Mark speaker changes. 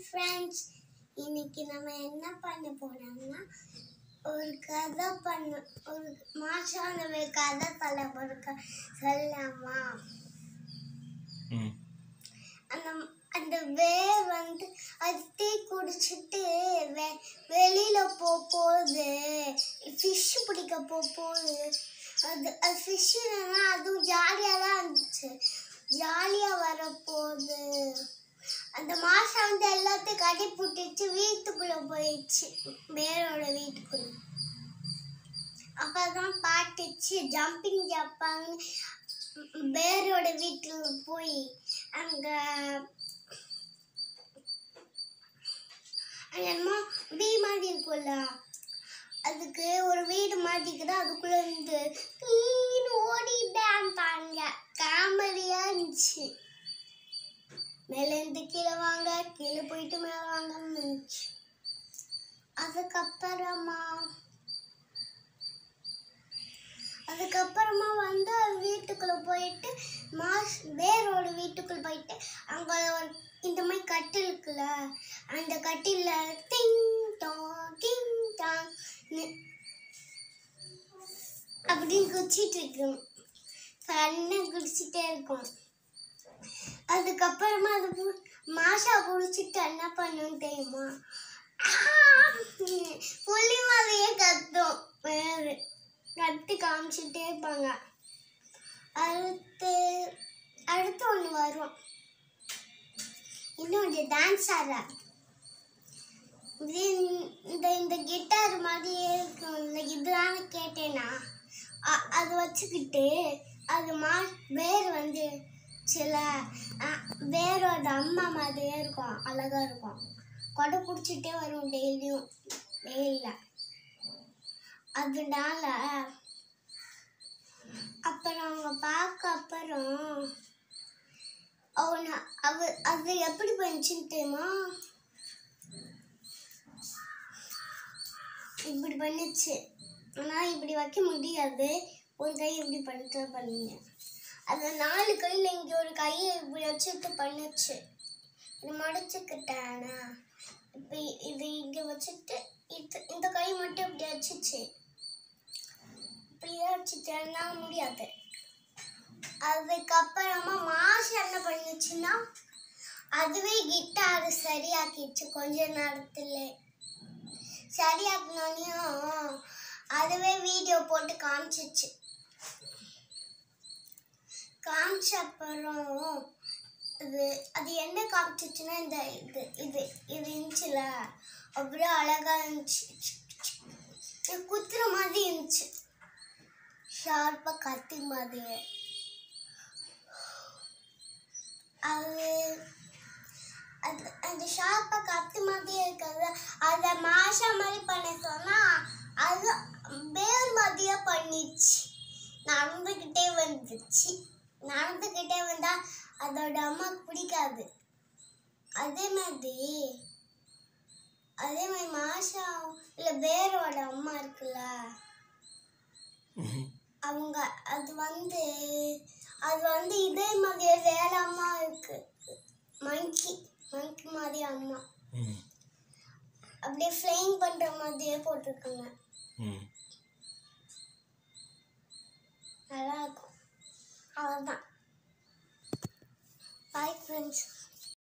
Speaker 1: Friends, இன்னைக்கு நம்ம என்ன பண்ண போறோம்னா ஒரு கதை ஒரு மாசான கதை சொல்லலாமா? அந்த வேர் அது டீ குடிச்சிட்டு வெளியில போகுது, ஃபிஷ் பிடிக்க போகுது. அது ஃபிஷ் இல்லைன்னா அதுவும் ஜாலியாக தான் இருந்துச்சு. ஜாலியாக வரப்போகுது. அந்த மாசா எல்லாத்தையும் கட்டி புட்டிச்சு வீட்டுக்குள்ள போயிடுச்சு, வேரோட வீட்டுக்குள்ள. அப்பதான் பாட்டுச்சு ஜம்பிங் ஜப்பாங்க. வேரோட வீட்டுக்கு போய் அங்க என்னமோ வீ மாதிரி இருக்கும்ல, அதுக்கு ஒரு வீடு மாட்டிக்குது. அதுக்குள்ள இருந்து ஓடிட்டான் பாருங்க, காமெடியா இருந்துச்சு. மேல இருந்து கீழே வாங்க, கீழே போயிட்டு மேல வாங்கன்னு இருந்துச்சு. அதுக்கப்புறமா வீட்டுக்குள்ள போயிட்டு வேரோட வீட்டுக்குள்ள போயிட்டு அங்க இந்த மாதிரி கட்டில் இருக்குல்ல, அந்த கட்டில டிங் டாங் அப்படின்னு குடிச்சிட்டு இருக்கும். கண்ணை குடிச்சிட்டே இருக்கும். அதுக்கப்புறமா அது மாஷா குடிச்சிட்டு என்ன பண்ணும் தெரியுமா? புள்ளி மாதிரியே கத்தும். வேறு கத்து காமிச்சுட்டே இருப்பாங்க. அடுத்து ஒன்று வரும், இன்னொன்று டான்ஸ் ஆடுற. இந்த கிட்டார் மாதிரியே இருக்கும். இதுதான் கேட்டேன்னா அது வச்சுக்கிட்டு அது வேர் சில வேரோட அம்மா மாதிரியே இருக்கும், அழகா இருக்கும். கொடை பிடிச்சிட்டே வரும் டெய்லியும் வெயில்ல. அதனால அப்புறம் அவங்க அது எப்படி பண்ணுச்சுன்னு தெரியுமா? இப்படி பண்ணுச்சு. ஆனா இப்படி வைக்க முடியாது, ஒரு கை இப்படி பண்ணுங்க. அது 4 கையில இங்க ஒரு கையை இப்படி வச்சுட்டு பண்ணுச்சு. இது மடிச்சுக்கிட்டானா இப்ப இது இங்க வச்சுட்டு இந்த கை மட்டும் இப்படி வச்சுச்சு. இப்படியே வச்சுட்டேன்னா முடியாது. அதுக்கப்புறமா மாஷா என்ன பண்ணுச்சுன்னா அதுவே கிட்டார் சரியாக்கிடுச்சு. கொஞ்ச நேரத்துல சரியாக்கினோனையும் அதுவே வீடியோ போட்டு காமிச்சிச்சு. காமிச்ச அப்புறம் அது என்ன காமிச்சிச்சுன்னா இந்த இது இருந்துச்சுல, அவ்வளோ அழகா இருந்துச்சு. குத்துற மாதிரி இருந்துச்சு, ஷார்ப்பா கத்தி மாதிரி. அந்த ஷார்ப்பா கத்தி மாதிரி இருக்கிறது அதை மாஷா மாதிரி பண்ண சொன்னா அது வேர் மாதிரியா பண்ணிச்சு. நடந்துக்கிட்டே வந்தா அதோட அம்மாக்கு பிடிக்காது. அதே மாதிரி மாஷா இல்ல வேரோட அம்மா இருக்குல்ல, அவங்க அது இதே மாதிரி வேற அம்மா இருக்கு, மங்கி மாதிரி அம்மா. அப்படியே ஃப்ளைங் பண்ற மாதிரியே போட்டிருக்காங்க. நல்லா இருக்கும். அவ்வளோதான். Bye friends.